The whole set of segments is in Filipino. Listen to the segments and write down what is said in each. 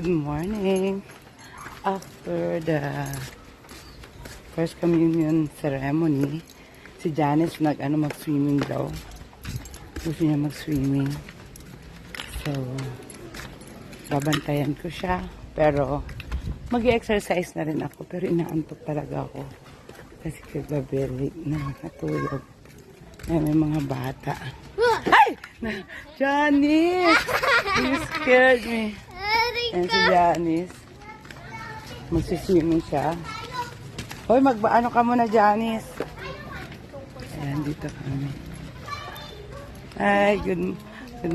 Good morning. After the First Communion ceremony, si Janice mag-swimming daw. Gusto niya mag-swimming. So, babantayan ko siya. Pero, mag-exercise na rin ako. Pero inaantok talaga ako. Kasi kagabi na natulog. May mga bata. Ay! Janice! You scared me. Yan si Janice. Magsiswimming siya. Hoy, ano ka muna, Janice? Ayan, dito kami. Ay, good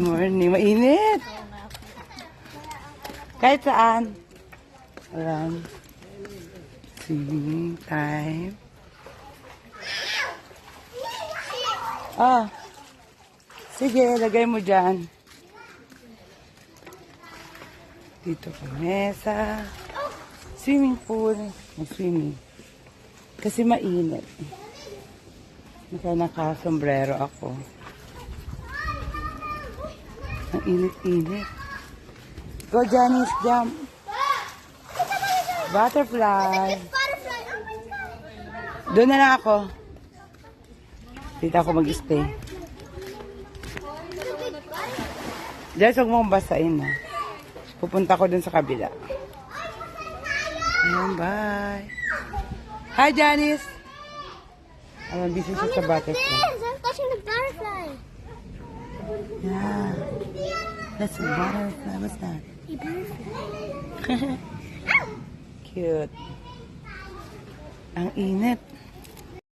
morning. Mainit! Kahit saan. Ayan. Swimming time. Ah. Sige, lagay mo dyan. Dito kami sa swimming pool. Mag-swimming. Kasi mainit. Naka-sombrero ako. Ang init-init. Go, Janice, jump. Butterfly. Doon na lang ako. Dito ako mag-stay. Janice, huwag mong basain, ha. Pupunta ko dun sa kabila. Ayan, bye. Hi, Janice. Alam, busy siya sa butterfly. I'm catching the butterfly. Yeah. That's a butterfly. What's that? A butterfly. Cute. Ang init.